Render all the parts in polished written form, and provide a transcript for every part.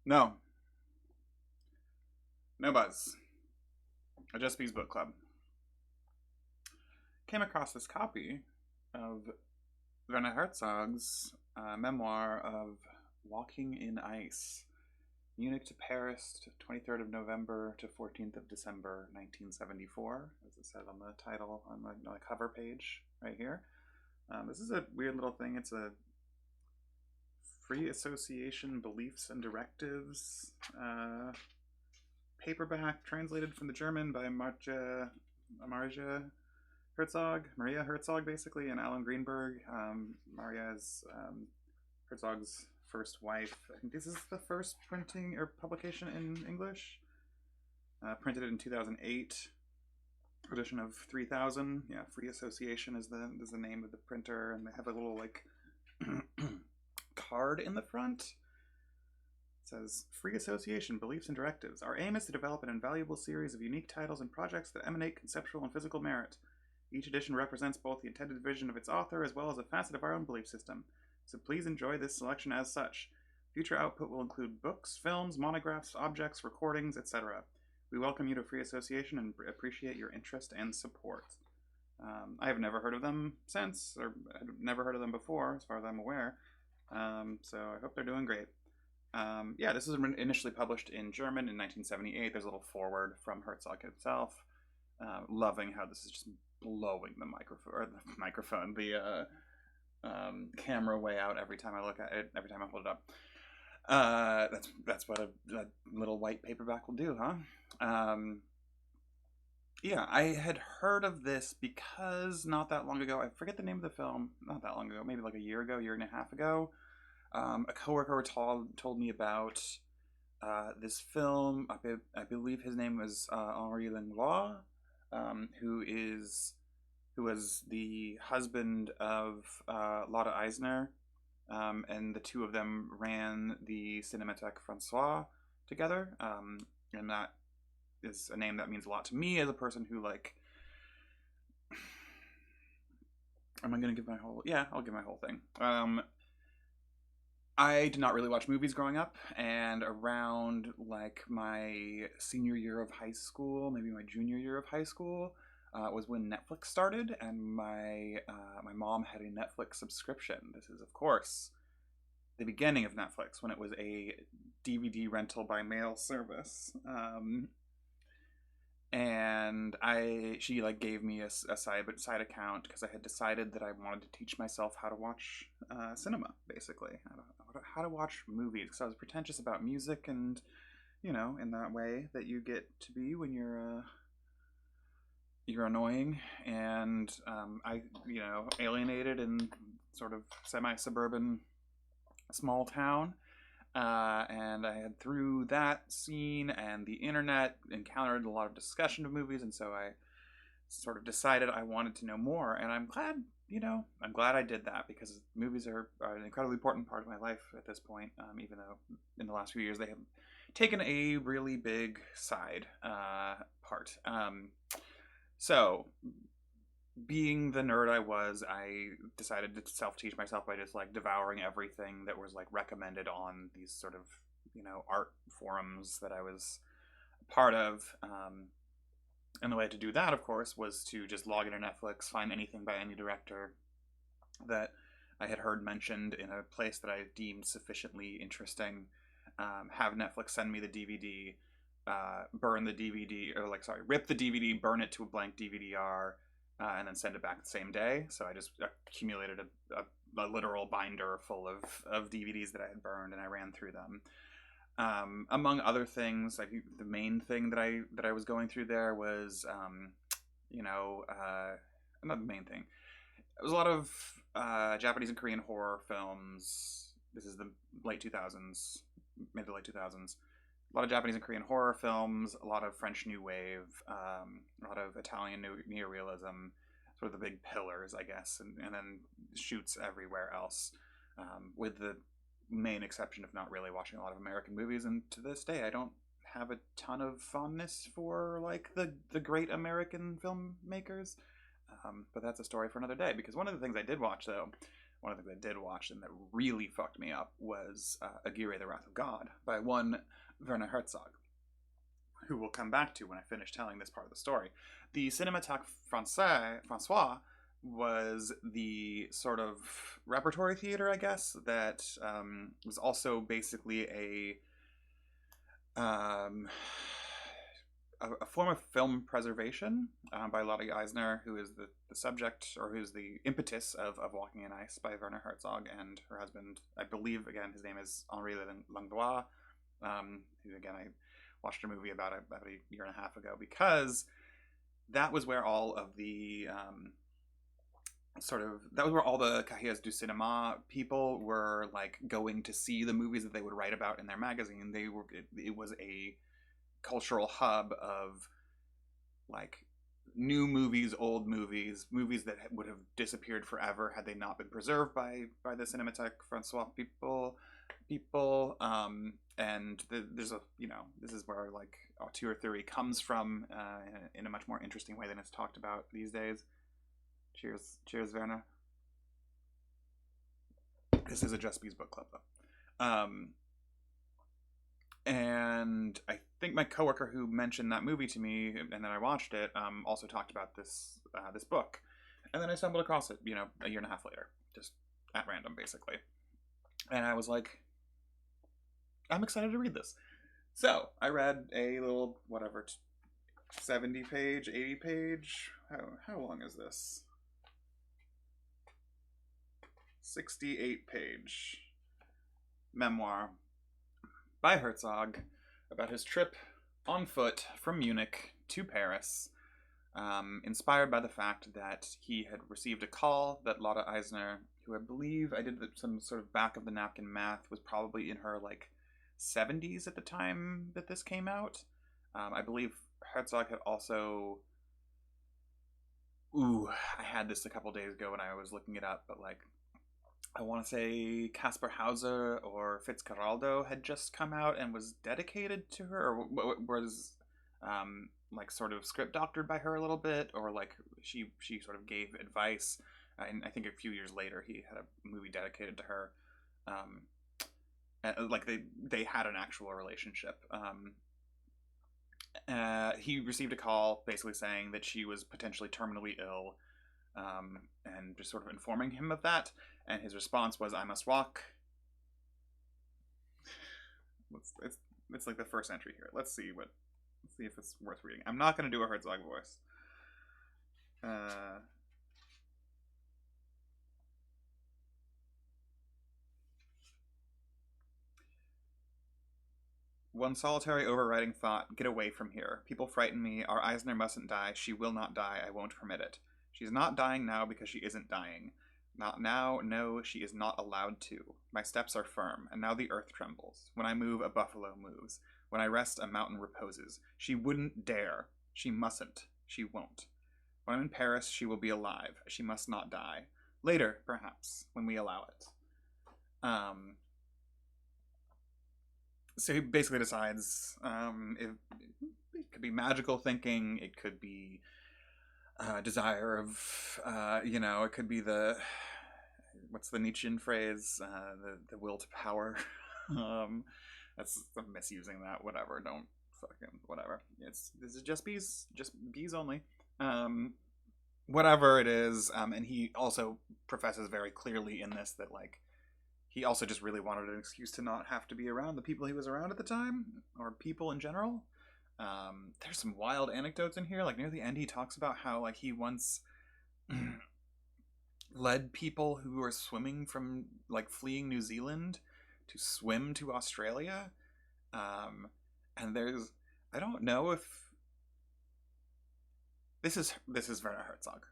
No, no buzz. A Just Bees book club. Came across this copy of Werner Herzog's memoir of Walking in Ice, Munich to Paris, 23rd of November to 14th of December, 1974, as it said on the title on the cover page right here. This is a weird little thing. It's a free association beliefs and directives paperback translated from the German by Marja Maria Herzog, basically, and Alan Greenberg. Maria is Herzog's first wife. I think this is the first printing or publication in English. Printed in 2008, edition of 3000. Yeah, Free Association is the name of the printer, and they have a little like card in the front. It says, Free Association, Beliefs and Directives. Our aim is to develop an invaluable series of unique titles and projects that emanate conceptual and physical merit. Each edition represents both the intended vision of its author as well as a facet of our own belief system, so please enjoy this selection as such. Future output will include books, films, monographs, objects, recordings, etc. We welcome you to Free Association and appreciate your interest and support. I have never heard of them since, or I've never heard of them before, as far as I'm aware, so I hope they're doing great. Yeah, this was initially published in German in 1978. There's a little foreword from Herzog himself. Loving how this is just blowing the camera way out every time I look at it, every time I hold it up. That's what a little white paperback will do, huh? Yeah, I had heard of this because not that long ago, I forget the name of the film, not that long ago, maybe like a year ago, year and a half ago, a coworker told me about this film. I believe his name was Henri Langlois, who was the husband of Lotte Eisner, and the two of them ran the Cinémathèque Française together, and that is a name that means a lot to me as a person who like. Am I going to give my whole? Yeah, I'll give my whole thing. I did not really watch movies growing up, and around like my senior year of high school, maybe my junior year of high school, was when Netflix started, and my mom had a Netflix subscription. This is, of course, the beginning of Netflix when it was a DVD rental by mail service. And she like gave me a side account because I had decided that I wanted to teach myself how to watch cinema, basically how to watch movies, because I was pretentious about music, and in that way that you get to be when you're annoying, and I alienated in sort of semi-suburban small town. And I had, through that scene and the internet, encountered a lot of discussion of movies, and so I sort of decided I wanted to know more. And I'm glad, I did that, because movies are an incredibly important part of my life at this point. Even though in the last few years they have taken a really big side part. So, being the nerd I was, I decided to self-teach myself by just like devouring everything that was like recommended on these sort of art forums that I was a part of. And the way to do that, of course, was to just log into Netflix, find anything by any director that I had heard mentioned in a place that I deemed sufficiently interesting, have Netflix send me the DVD, burn the DVD, or like, sorry, rip the DVD, burn it to a blank DVD-R, and then send it back the same day. So I just accumulated a literal binder full of DVDs that I had burned, and I ran through them. Among other things, I think the main thing that I was going through there was, not the main thing. It was a lot of Japanese and Korean horror films. This is the late 2000s, mid to late 2000s. A lot of Japanese and Korean horror films, a lot of French New Wave, a lot of Italian neorealism, sort of the big pillars, I guess, and then shoots everywhere else, with the main exception of not really watching a lot of American movies. And to this day, I don't have a ton of fondness for like the great American filmmakers, but that's a story for another day. Because one of the things I did watch, though, one of the things I did watch and that really fucked me up was Aguirre, The Wrath of God by one Werner Herzog, who we'll come back to when I finish telling this part of the story. The Cinémathèque Française was the sort of repertory theater, I guess, that was also basically a form of film preservation by Lotte Eisner, who is the subject, or who's the impetus of Walking in Ice by Werner Herzog, and her husband, I believe, again, his name is Henri Langlois, who, again, I watched a movie about a year and a half ago, because that was where all of the that was where all the Cahiers du Cinéma people were like going to see the movies that they would write about in their magazine. It was a cultural hub of like new movies, old movies, movies that would have disappeared forever had they not been preserved by the Cinémathèque Française people. And there's a, you know, this is where like auteur theory comes from in a much more interesting way than it's talked about these days. Cheers, Werner. This is a Just Bees book club, though. And I think my coworker who mentioned that movie to me, and then I watched it, also talked about this book. And then I stumbled across it, you know, a year and a half later, just at random, basically. And I was like, I'm excited to read this. So I read a little, whatever, 70-page, 80-page. How long is this? 68-page memoir by Herzog about his trip on foot from Munich to Paris, inspired by the fact that he had received a call that Lotte Eisner, who I believe, I did some sort of back of the napkin math, was probably in her like 70s at the time that this came out. I believe Herzog had also, I had this a couple days ago when I was looking it up, but like, I want to say Caspar Hauser or Fitzcarraldo had just come out and was dedicated to her, or was like sort of script doctored by her a little bit, or like she sort of gave advice. And I think a few years later he had a movie dedicated to her. And, like they had an actual relationship. He received a call basically saying that she was potentially terminally ill, and just sort of informing him of that. And his response was, "I must walk." It's like the first entry here. Let's see if it's worth reading. I'm not going to do a Herzog voice. One solitary overriding thought: get away from here. People frighten me. Our Eisner mustn't die. She will not die. I won't permit it. She's not dying now because she isn't dying. Not now, no, she is not allowed to. My steps are firm, and now the earth trembles. When I move, a buffalo moves. When I rest, a mountain reposes. She wouldn't dare. She mustn't. She won't. When I'm in Paris, she will be alive. She must not die. Later, perhaps, when we allow it. So he basically decides if it could be magical thinking, it could be desire of, it could be what's the Nietzschean phrase? The will to power. I'm misusing that. Whatever. Don't fucking whatever. This is just bees only. Whatever it is. And he also professes very clearly in this that like he also just really wanted an excuse to not have to be around the people he was around at the time, or people in general. There's some wild anecdotes in here. Like near the end, he talks about how like he once led people who were swimming from like fleeing New Zealand to swim to Australia. And I don't know if this is Werner Herzog.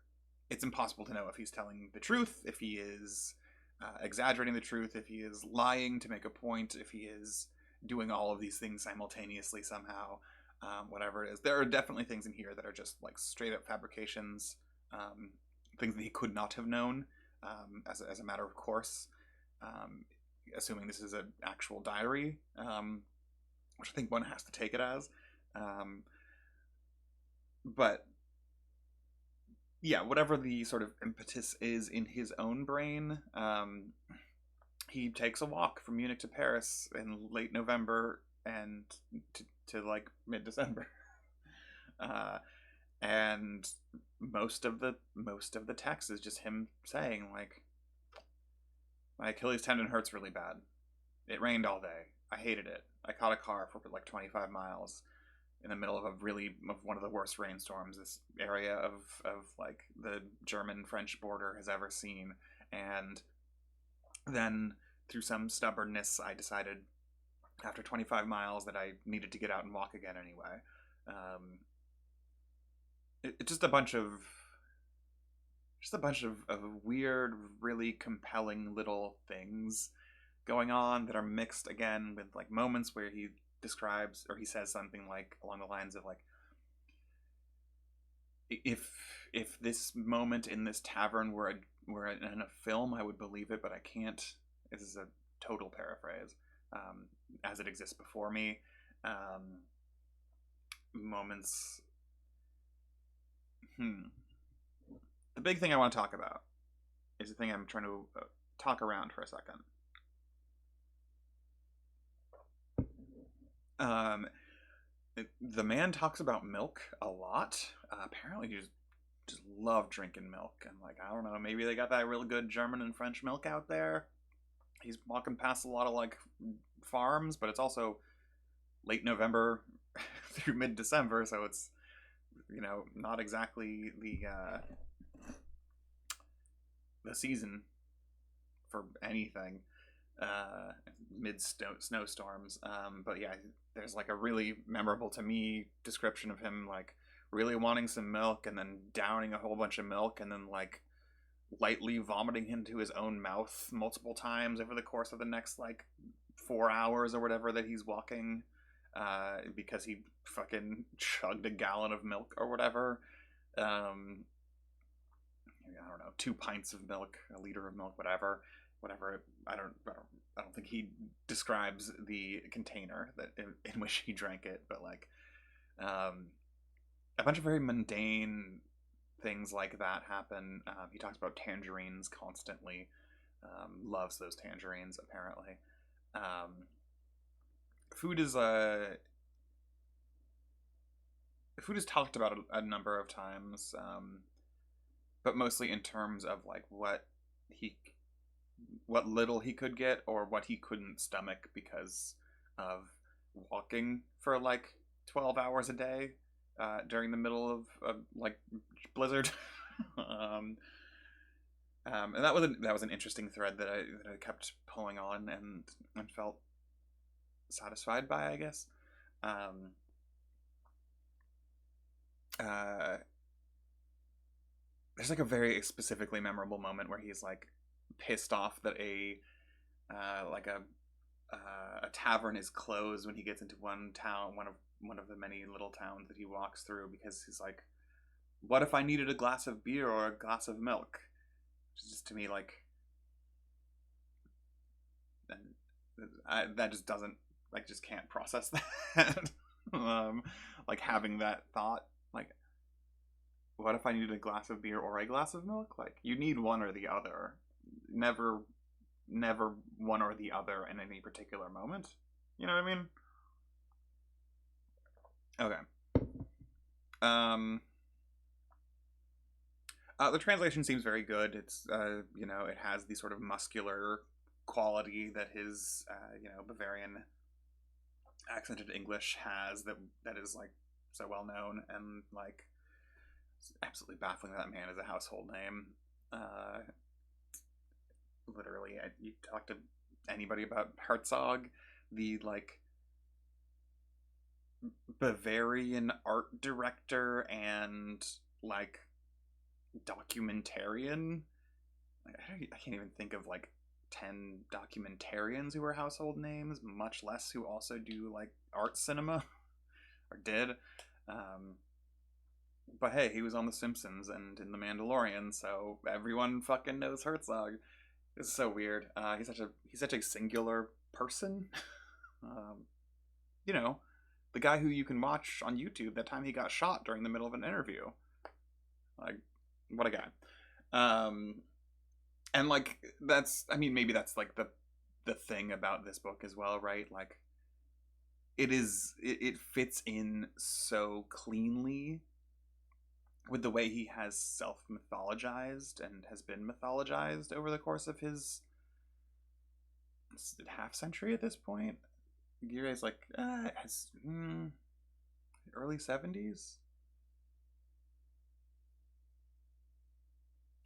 It's impossible to know if he's telling the truth, if he is exaggerating the truth, if he is lying to make a point, if he is doing all of these things simultaneously somehow. Whatever it is, there are definitely things in here that are just like straight up fabrications, things that he could not have known as a matter of course, assuming this is an actual diary, which I think one has to take it as. But yeah, whatever the sort of impetus is in his own brain, he takes a walk from Munich to Paris in late November and to like mid December. Uh, and most of the text is just him saying like, my Achilles tendon hurts really bad. It rained all day. I hated it. I caught a car for like 25 miles in the middle of one of the worst rainstorms this area of like the German French border has ever seen. And then through some stubbornness, I decided after 25 miles that I needed to get out and walk again anyway. It's just a bunch of weird, really compelling little things going on that are mixed again with like moments where he describes or he says something like along the lines of like, if this moment in this tavern were in a film, I would believe it, but I can't. This is a total paraphrase. As it exists before me, moments. The big thing I want to talk about is the thing I'm trying to talk around for a second. The man talks about milk a lot. Apparently, he just love drinking milk. And like, I don't know, maybe they got that real good German and French milk out there. He's walking past a lot of like farms, but it's also late November through mid December, so it's, you know, not exactly the season for anything. Mid snowstorms. But yeah, there's like a really memorable to me description of him like really wanting some milk and then downing a whole bunch of milk and then like lightly vomiting into his own mouth multiple times over the course of the next like 4 hours or whatever that he's walking, because he fucking chugged a gallon of milk or whatever. I don't know, 2 pints of milk, a liter of milk, whatever. I don't think he describes the container that in which he drank it, but like, a bunch of very mundane things like that happen. He talks about tangerines constantly. Loves those tangerines apparently. Food is food is talked about a number of times, but mostly in terms of like what little he could get or what he couldn't stomach because of walking for like 12 hours a day during the middle of like blizzard. And that was an interesting thread that I kept pulling on and felt satisfied by, I guess. There's like a very specifically memorable moment where he's like pissed off that a tavern is closed when he gets into one of the many little towns that he walks through, because he's like, what if I needed a glass of beer or a glass of milk? Which is just to me like, that just doesn't, like, just can't process that. Like having that thought, like, what if I needed a glass of beer or a glass of milk? Like, you need one or the other. Never one or the other in any particular moment. You know what I mean? Okay. The translation seems very good. It's you know, it has the sort of muscular quality that his Bavarian accented English has, that is like so well known, and like it's absolutely baffling that man is a household name. Literally, you talk to anybody about Herzog, the like Bavarian art director and like documentarian. I can't even think of like 10 documentarians who are household names, much less who also do like art cinema or did. But hey, he was on The Simpsons and in The Mandalorian, so everyone fucking knows Herzog. It's so weird. He's such a singular person. You know, the guy who you can watch on YouTube that time he got shot during the middle of an interview. Like, What a guy. Um, and like that's, I mean, maybe that's like the thing about this book as well, right? Like it fits in so cleanly with the way he has self mythologized and has been mythologized over the course of his half century at this point. Gire's like has early 70s,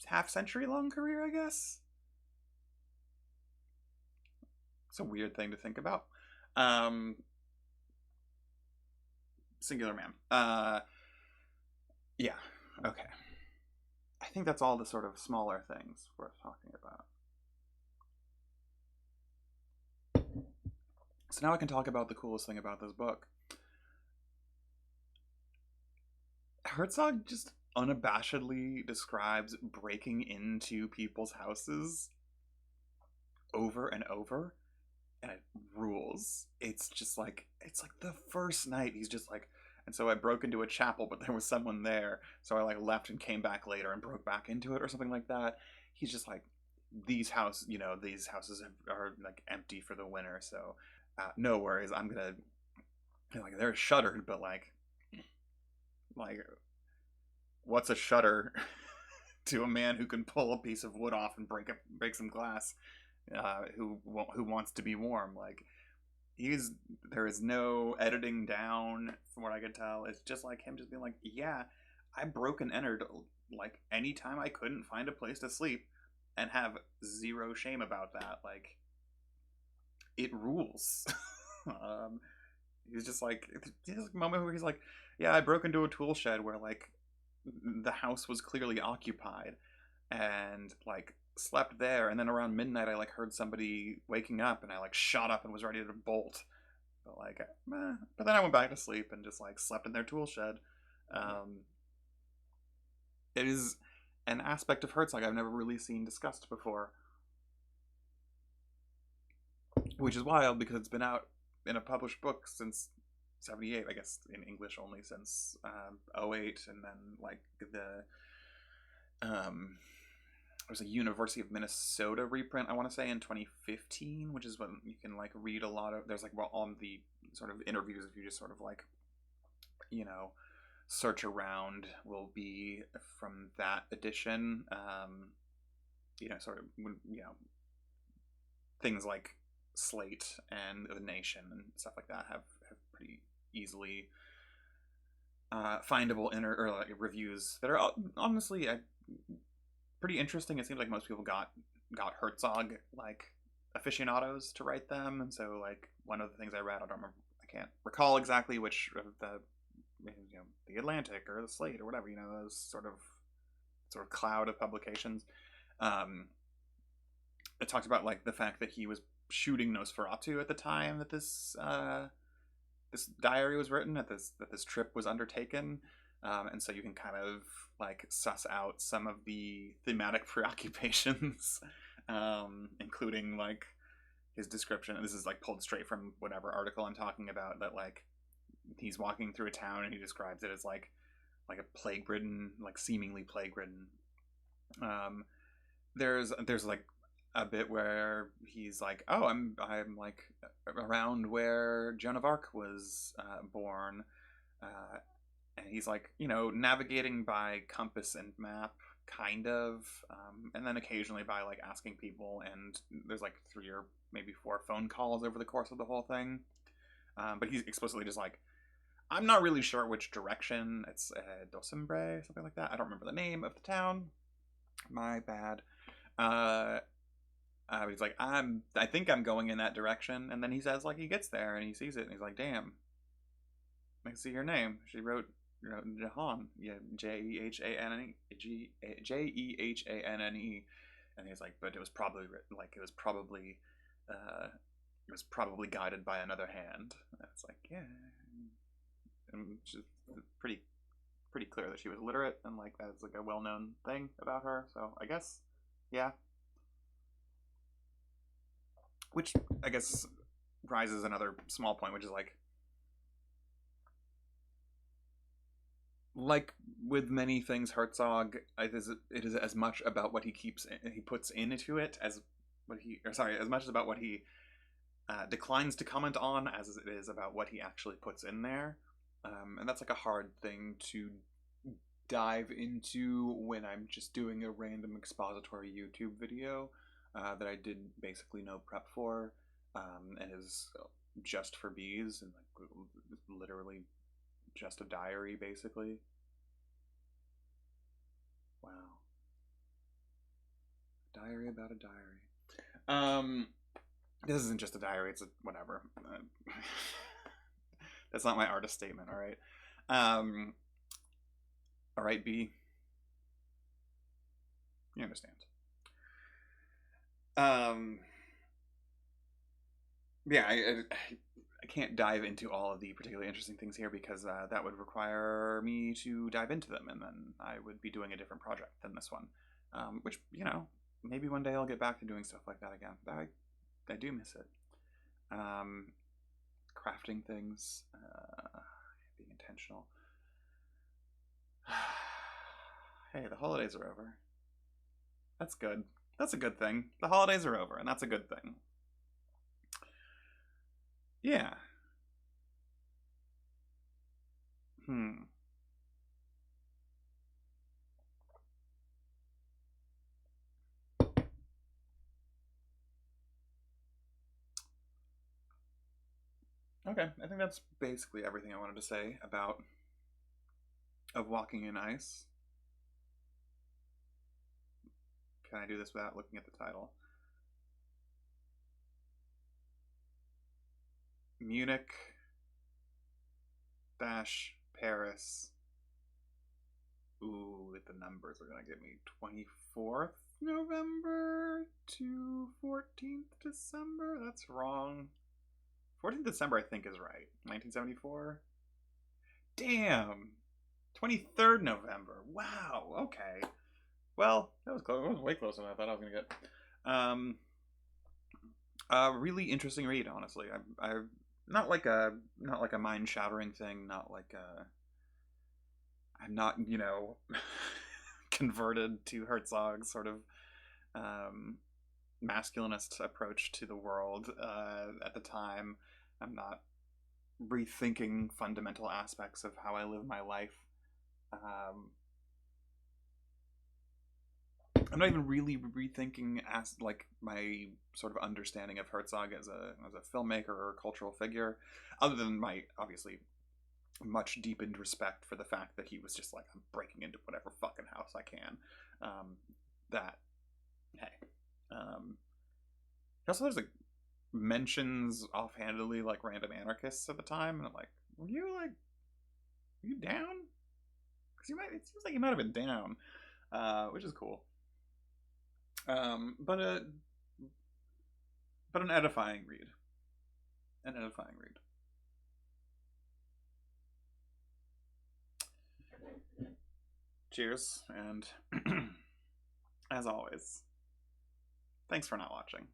half century long career, I guess. It's a weird thing to think about. Um, Singular man. Yeah. Okay. I think that's all the sort of smaller things worth talking about. So now I can talk about the coolest thing about this book. Herzog just unabashedly describes breaking into people's houses over and over, and it rules. It's like the first night he's just like, and so I broke into a chapel, but there was someone there, so I like left and came back later and broke back into it or something like that. He's just like, these houses are like empty for the winter, so no worries. I'm gonna, like, they're shuttered, but like what's a shutter to a man who can pull a piece of wood off and break some glass, who wants to be warm? Like, there is no editing down from what I could tell. It's just like him just being like, yeah, I broke and entered like anytime I couldn't find a place to sleep, and have zero shame about that. Like, it rules. um, he's just like, there's a moment where he's like, yeah, I broke into a tool shed where like the house was clearly occupied, and like slept there, and then around midnight I like heard somebody waking up, and I like shot up and was ready to bolt, but like but then I went back to sleep and just like slept in their tool shed. um it is an aspect of Herzog I've never really seen discussed before, which is wild because it's been out in a published book since 78, I guess, in English only since 08, and then like the there's a University of Minnesota reprint, I want to say, in 2015, which is when you can like read a lot of, there's like, well, on the sort of interviews, if you just sort of like, you know, search around, will be from that edition. Sort of, things like Slate and The Nation and stuff like that have pretty easily findable or like reviews that are honestly pretty interesting. It seems like most people got Herzog like aficionados to write them, and so like one of the things I read, I can't recall exactly which of the Atlantic or the Slate or whatever, those sort of cloud of publications. It talked about like the fact that he was shooting Nosferatu at the time that this diary was written, that this trip was undertaken. And so you can kind of like suss out some of the thematic preoccupations, including like his description. This is like pulled straight from whatever article I'm talking about, that like he's walking through a town and he describes it as like a plague-ridden, like seemingly plague-ridden. There's like a bit where he's like, oh, I'm like around where Joan of Arc was born. And he's like, navigating by compass and map, kind of, and then occasionally by like asking people, and there's like 3 or maybe 4 phone calls over the course of the whole thing. But he's explicitly just like, I'm not really sure which direction. It's Dosembre, something like that. I don't remember the name of the town. My bad. But he's like, I think I'm going in that direction, and then he says like he gets there and he sees it and he's like, damn, I can see your name. She wrote Jehanne, yeah, Jehanne, Jehanne, and he's like, but it was probably guided by another hand. And it's like, yeah, and it's just pretty clear that she was literate, and like that's like a well-known thing about her. So I guess, yeah, which I guess raises another small point, which is like, like with many things, Herzog, it is as much about what he puts into it as as much as about what he declines to comment on as it is about what he actually puts in there. And that's like a hard thing to dive into when I'm just doing a random expository YouTube video that I did basically no prep for, and is just for bees and like literally just a diary basically. Wow, diary about a diary. This isn't just a diary; it's a whatever. That's not my artist statement. All right. All right, B. You understand. Yeah, I can't dive into all of the particularly interesting things here because that would require me to dive into them, and then I would be doing a different project than this one. Which, you know, maybe one day I'll get back to doing stuff like that again. I do miss it. Crafting things, being intentional. Hey, the holidays are over. That's good. That's a good thing. The holidays are over, and that's a good thing. Yeah. Hmm. Okay, I think that's basically everything I wanted to say about Of Walking in Ice. Can I do this without looking at the title? Munich dash Paris. Ooh, the numbers are gonna get me. 24th November to 14th December? That's wrong. 14th December, I think, is right. 1974? Damn! 23rd November. Wow, okay. Well, that was close. It was way closer than I thought I was going to get. Really interesting read, honestly. I not like a mind shattering thing. Not like a. I'm not converted to Herzog's sort of masculinist approach to the world at the time. I'm not rethinking fundamental aspects of how I live my life. I'm not even really rethinking as like my sort of understanding of Herzog as a filmmaker or a cultural figure, other than my obviously much deepened respect for the fact that he was just like, I'm breaking into whatever fucking house I can. That hey, also there's like mentions offhandedly like random anarchists at the time, and I'm like, were you down? Because it seems like you might have been down, which is cool. But an edifying read. An edifying read. Cheers, and as always, thanks for not watching.